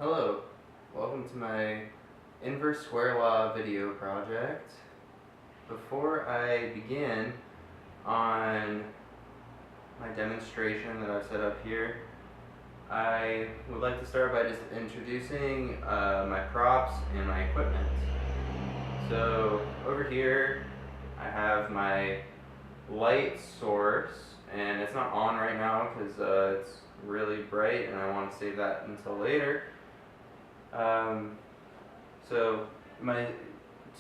Hello, welcome to my inverse square law video project. Before I begin on my demonstration that I've set up here, I would like to start by just introducing my props and my equipment. So over here I have my light source, and it's not on right now because it's really bright and I want to save that until later. So my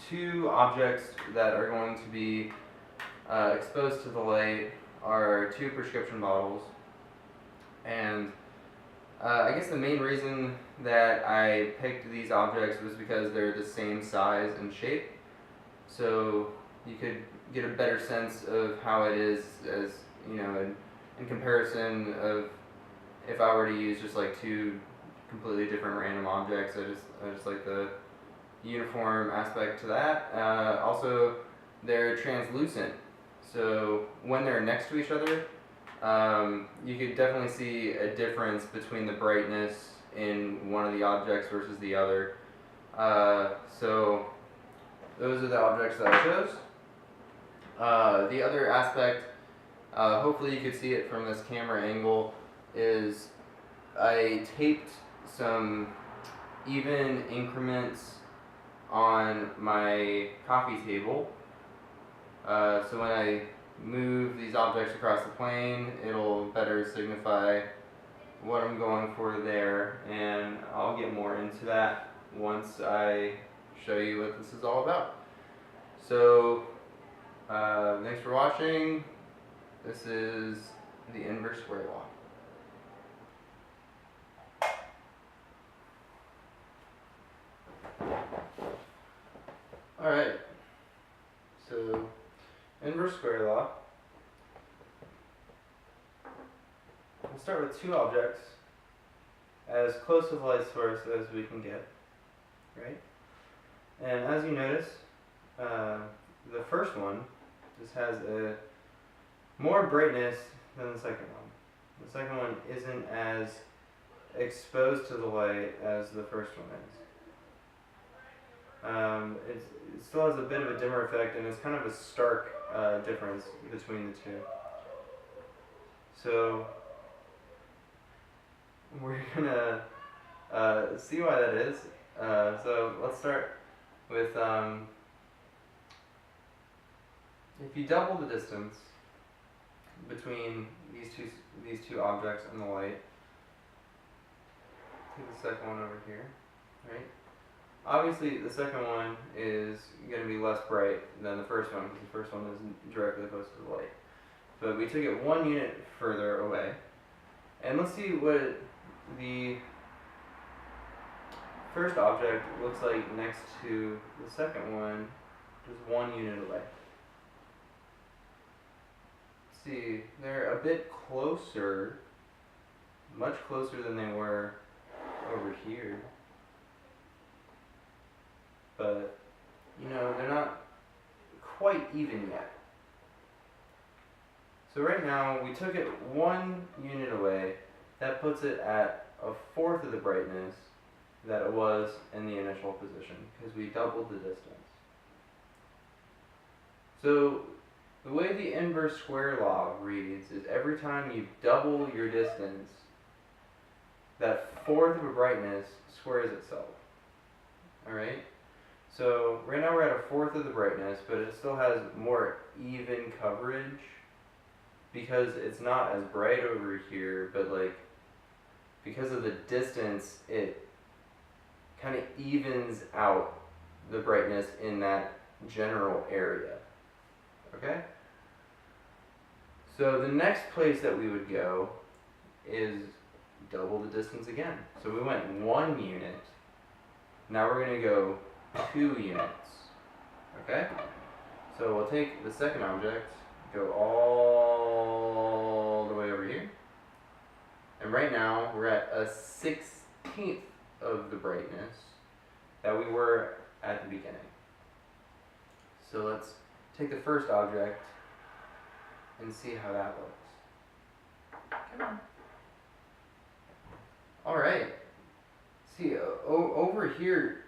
two objects that are going to be exposed to the light are two prescription bottles, and I guess the main reason that I picked these objects was because they're the same size and shape, so you could get a better sense of how it is, as you know, in comparison of if I were to use just like two completely different random objects. I just like the uniform aspect to that. Also, they're translucent, so when they're next to each other, you could definitely see a difference between the brightness in one of the objects versus the other. So those are the objects that I chose. The other aspect, hopefully you could see it from this camera angle, is I taped some even increments on my coffee table. So when I move these objects across the plane, it'll better signify what I'm going for there, and I'll get more into that once I show you what this is all about. So thanks for watching. This is the inverse square law. Alright, so inverse square law. We'll start with two objects as close to the light source as we can get, right? And as you notice, the first one just has a more brightness than the second one. The second one isn't as exposed to the light as the first one is. It still has a bit of a dimmer effect, and it's kind of a stark difference between the two. So we're gonna see why that is. So let's start with if you double the distance between these two objects and the light. Take the second one over here, right? Obviously, the second one is going to be less bright than the first one because the first one is directly close to the light. But we took it 1 unit further away. And let's see what the first object looks like next to the second one, just 1 unit away. See, they're a bit closer, much closer than they were over here. But, you know, they're not quite even yet. So right now, we took it 1 unit away. That puts it at 1/4 of the brightness that it was in the initial position, because we doubled the distance. So the way the inverse square law reads is every time you double your distance, that 1/4 of a brightness squares itself. Alright? So right now we're at 1/4 of the brightness, but it still has more even coverage because it's not as bright over here, but like because of the distance, it kind of evens out the brightness in that general area. Okay? So the next place that we would go is double the distance again. So we went 1 unit. Now we're going to go 2 units. Okay? So we'll take the second object, go all the way over here. And right now we're at 1/16 of the brightness that we were at the beginning. So let's take the first object and see how that looks. Come on. Alright. See, over here,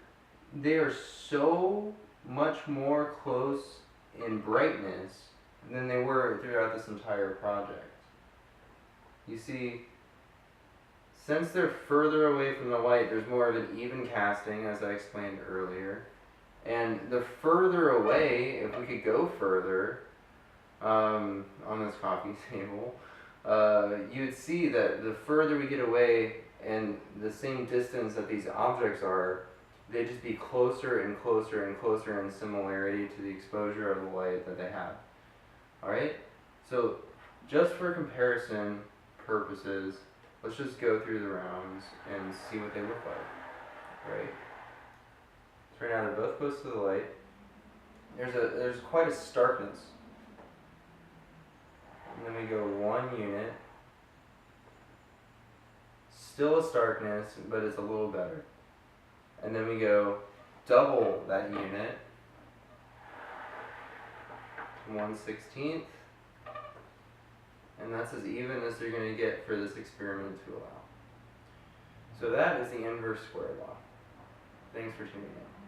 they are so much more close in brightness than they were throughout this entire project. You see, since they're further away from the light, there's more of an even casting, as I explained earlier. And the further away, if we could go further on this coffee table, you'd see that the further we get away and the same distance that these objects are, they just be closer and closer and closer in similarity to the exposure of the light that they have. Alright? So, just for comparison purposes, let's just go through the rounds and see what they look like. Right? So right now they're both close to the light. There's quite a starkness. And then we go 1 unit. Still a starkness, but it's a little better. And then we go double that unit. 1/16. And that's as even as you're going to get for this experiment to allow. So that is the inverse square law. Thanks for tuning in.